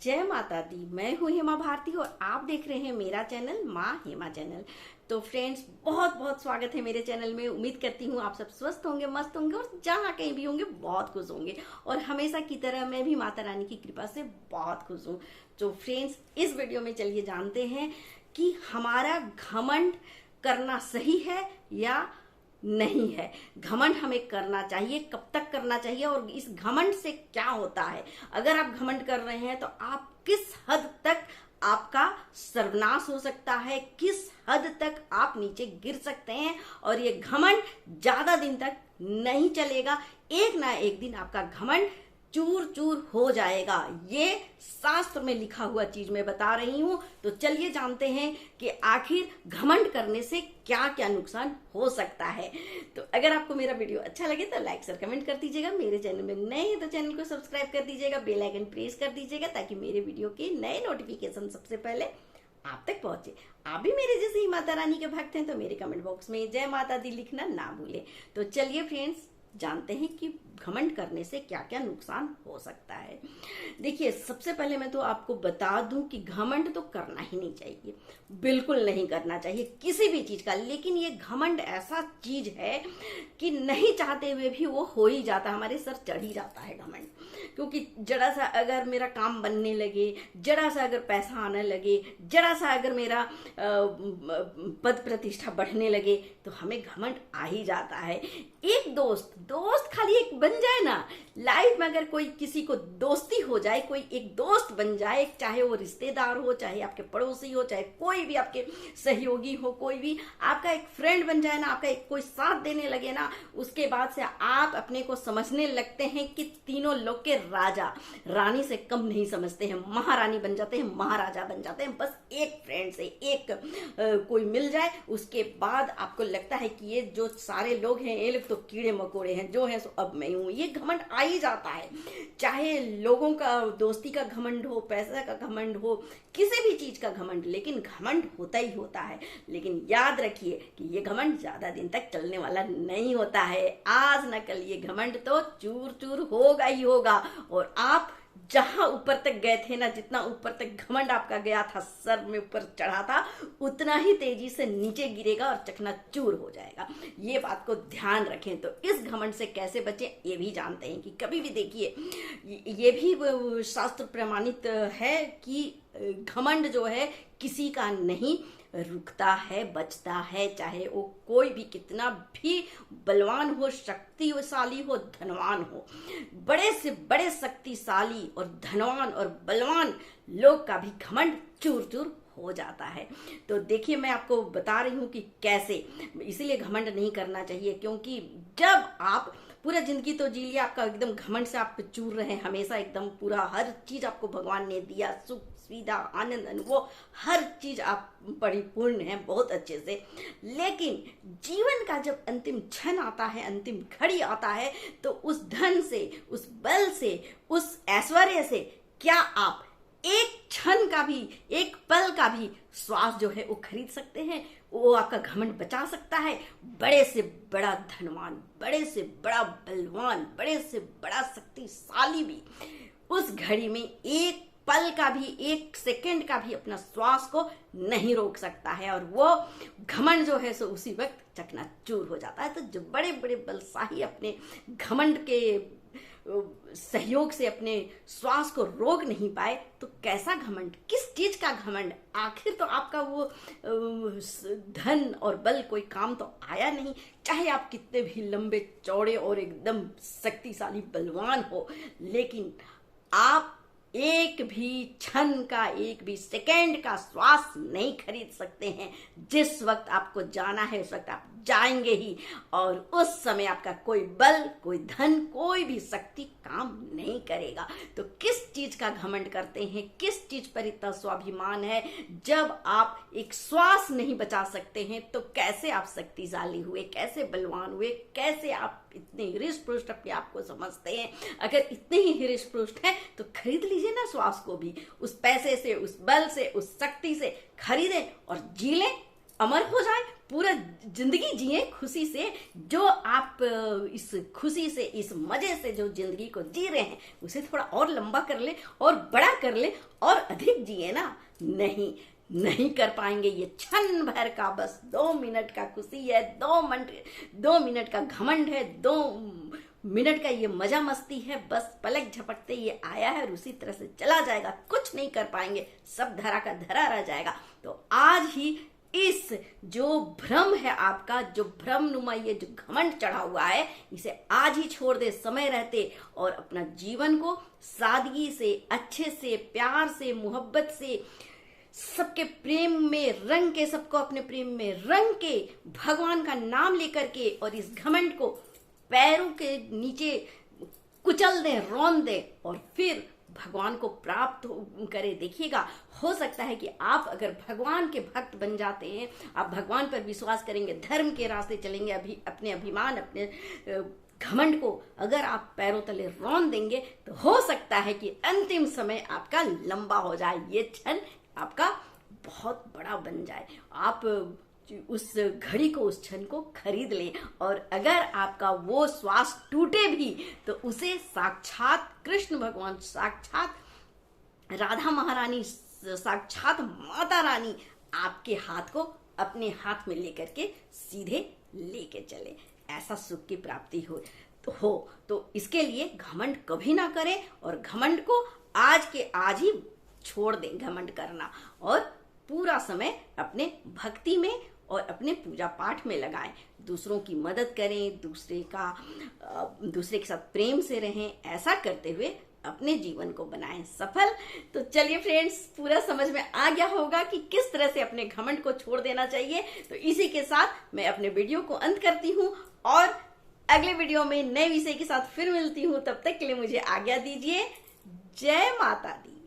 जय माता दी। मैं हूँ हेमा भारती और आप देख रहे हैं मेरा चैनल माँ हेमा चैनल। तो फ्रेंड्स, बहुत बहुत स्वागत है मेरे चैनल में। उम्मीद करती हूँ आप सब स्वस्थ होंगे, मस्त होंगे और जहाँ कहीं भी होंगे बहुत खुश होंगे। और हमेशा की तरह मैं भी माता रानी की कृपा से बहुत खुश हूँ। तो फ्रेंड्स, इस वीडियो में चलिए जानते हैं कि हमारा घमंड करना सही है या नहीं है। घमंड हमें करना चाहिए, कब तक करना चाहिए और इस घमंड से क्या होता है। अगर आप घमंड कर रहे हैं तो आप किस हद तक आपका सर्वनाश हो सकता है, किस हद तक आप नीचे गिर सकते हैं। और ये घमंड ज्यादा दिन तक नहीं चलेगा, एक ना एक दिन आपका घमंड चूर चूर हो जाएगा। ये शास्त्र में लिखा हुआ चीज मैं बता रही हूं। तो चलिए जानते हैं कि आखिर घमंड करने से क्या क्या नुकसान हो सकता है। तो अगर आपको मेरा वीडियो अच्छा लगे तो लाइक शेयर कमेंट कर दीजिएगा। मेरे चैनल में नए हैं तो चैनल को सब्सक्राइब कर दीजिएगा, बेल आइकन प्रेस कर दीजिएगा ताकि मेरे वीडियो के नए नोटिफिकेशन सबसे पहले आप तक पहुंचे। आप भी मेरे जैसे ही माता रानी के भक्त हैं तो मेरे कमेंट बॉक्स में जय माता दी लिखना ना भूले। तो चलिए फ्रेंड्स, जानते हैं कि घमंड करने से क्या क्या नुकसान हो सकता है। देखिए, सबसे पहले मैं तो आपको बता दूं कि घमंड तो करना ही नहीं चाहिए, बिल्कुल नहीं करना चाहिए किसी भी चीज का। लेकिन ये घमंड ऐसा चीज है कि नहीं चाहते हुए भी वो हो ही जाता है, हमारे सर चढ़ ही जाता है घमंड। क्योंकि जरा सा अगर मेरा काम बनने लगे, जरा सा अगर पैसा आने लगे, जरा सा अगर मेरा पद प्रतिष्ठा बढ़ने लगे तो हमें घमंड आ ही जाता है। एक दोस्त खाली एक बन जाए ना, लाइफ में अगर कोई किसी को दोस्ती हो जाए, कोई एक दोस्त बन जाए, चाहे वो रिश्तेदार हो, चाहे आपके पड़ोसी हो, चाहे कोई भी आपके सहयोगी हो, कोई भी आपका एक फ्रेंड बन जाए ना, आपका एक कोई साथ देने लगे ना, उसके बाद से आप अपने को समझने लगते हैं कि तीनों लोग के राजा, रानी से कम नहीं समझते हैं, महारानी बन जाते हैं, महाराजा बन जाते हैं। बस एक फ्रेंड से एक कोई मिल जाए, उसके बाद आपको लगता है कि ये जो सारे लोग हैं ये लोग तो कीड़े मकोड़े हैं, जो है सो अब मैं हूं। ये घमंड आ ही जाता है, चाहे लोगों का दोस्ती का घमंड हो, पैसा का घमंड हो, किसी भी चीज का घमंड, लेकिन घमंड होता ही होता है। लेकिन याद रखिए कि ये घमंड ज्यादा दिन तक चलने वाला नहीं होता है। आज न कल ये घमंड तो चूर चूर होगा ही होगा। और आप जहां ऊपर तक गए थे ना, जितना ऊपर तक घमंड आपका गया था, सर में ऊपर चढ़ा था, उतना ही तेजी से नीचे गिरेगा और चकनाचूर हो जाएगा। ये बात को ध्यान रखें। तो इस घमंड से कैसे बचें ये भी जानते हैं कि कभी भी देखिए, ये भी शास्त्र प्रमाणित है कि घमंड जो है किसी का नहीं रुकता है, बचता है। चाहे वो कोई भी कितना भी बलवान हो, शक्तिशाली हो, धनवान हो, बड़े से बड़े शक्तिशाली और धनवान और बलवान लोग का भी घमंड चूर चूर हो जाता है। तो देखिए, मैं आपको बता रही हूं कि कैसे। इसीलिए घमंड नहीं करना चाहिए, क्योंकि जब आप पूरा जिंदगी तो जी लिया, आपका एकदम घमंड से आप चूर रहे हैं, हमेशा एकदम पूरा हर चीज आपको भगवान ने दिया, सुख सुविधा आनंद अनुभव हर चीज आप परिपूर्ण है बहुत अच्छे से। लेकिन जीवन का जब अंतिम क्षण आता है, अंतिम घड़ी आता है, तो उस धन से, उस बल से, उस ऐश्वर्य से क्या आप एक क्षण का भी, एक पल का भी श्वास जो है वो खरीद सकते हैं? वो आपका घमंड बचा सकता है? बड़े से बड़ा धनवान, बड़े से बड़ा बलवान, बड़े से बड़ा शक्तिशाली भी उस घड़ी में एक पल का भी, एक सेकंड का भी अपना श्वास को नहीं रोक सकता है। और वो घमंड जो है सो उसी वक्त चकनाचूर हो जाता है। तो जो बड़े बड़े बलशाही अपने घमंड के सहयोग से अपने श्वास को रोक नहीं पाए, तो कैसा घमंड, किस चीज का घमंड? आखिर तो आपका वो धन और बल कोई काम तो आया नहीं। चाहे आप कितने भी लंबे चौड़े और एकदम शक्तिशाली बलवान हो, लेकिन आप एक भी क्षण का, एक भी सेकंड का श्वास नहीं खरीद सकते हैं। जिस वक्त आपको जाना है उस वक्त आप जाएंगे ही, और उस समय आपका कोई बल, कोई धन, कोई भी शक्ति काम नहीं करेगा। तो किस चीज का घमंड करते हैं, किस चीज पर इतना स्वाभिमान है? जब आप एक श्वास नहीं बचा सकते हैं तो कैसे आप शक्तिशाली हुए, कैसे बलवान हुए, कैसे आप इतने हृष्ट पुष्ट अपने आप को समझते हैं? अगर इतने ही हृष्ट पुष्ट हैं तो खरीद लीजिए ना श्वास को भी, उस पैसे से, उस बल से, उस शक्ति से खरीदें और जी लें। अमर हो जाए, पूरा जिंदगी जिए खुशी से। जो आप इस खुशी से, इस मजे से जो जिंदगी को जी रहे हैं, उसे थोड़ा और लंबा कर ले और बड़ा कर ले और अधिक जिए ना। नहीं कर पाएंगे। ये क्षण भर का, बस 2 मिनट का खुशी है, 2 मिनट का घमंड है, 2 मिनट का ये मजा मस्ती है। बस पलक झपकते ये आया है और उसी तरह से चला जाएगा। कुछ नहीं कर पाएंगे, सब धरा का धरा रह जाएगा। तो आज ही इस जो भ्रम है आपका, जो भ्रम नुमा ये जो घमंड चढ़ा हुआ है, इसे आज ही छोड़ दे समय रहते और अपना जीवन को सादगी से, अच्छे से, प्यार से, मोहब्बत से, सबके प्रेम में रंग के, सबको अपने प्रेम में रंग के, भगवान का नाम लेकर के, और इस घमंड को पैरों के नीचे कुचल दें, रौंद दें और फिर भगवान को प्राप्त करे। देखिएगा, हो सकता है कि आप अगर भगवान के भक्त बन जाते हैं, आप भगवान पर विश्वास करेंगे, धर्म के रास्ते चलेंगे, अपने अभिमान, अपने घमंड को अगर आप पैरों तले रौंद देंगे, तो हो सकता है कि अंतिम समय आपका लंबा हो जाए, ये क्षण आपका बहुत बड़ा बन जाए। आप उस घड़ी को, उस क्षण को खरीद लें। और अगर आपका वो श्वास टूटे भी, तो उसे साक्षात कृष्ण भगवान, साक्षात राधा महारानी, साक्षात माता रानी आपके हाथ को अपने हाथ में लेकर के सीधे लेके चले। ऐसा सुख की प्राप्ति हो तो इसके लिए घमंड कभी ना करें और घमंड को आज के आज ही छोड़ दें घमंड करना, और पूरा समय अपने भक्ति में और अपने पूजा पाठ में लगाएं। दूसरों की मदद करें, दूसरे के साथ प्रेम से रहें। ऐसा करते हुए अपने जीवन को बनाएं सफल। तो चलिए फ्रेंड्स, पूरा समझ में आ गया होगा कि किस तरह से अपने घमंड को छोड़ देना चाहिए। तो इसी के साथ मैं अपने वीडियो को अंत करती हूँ और अगले वीडियो में नए विषय के साथ फिर मिलती हूँ। तब तक के लिए मुझे आज्ञा दीजिए। जय माता दी।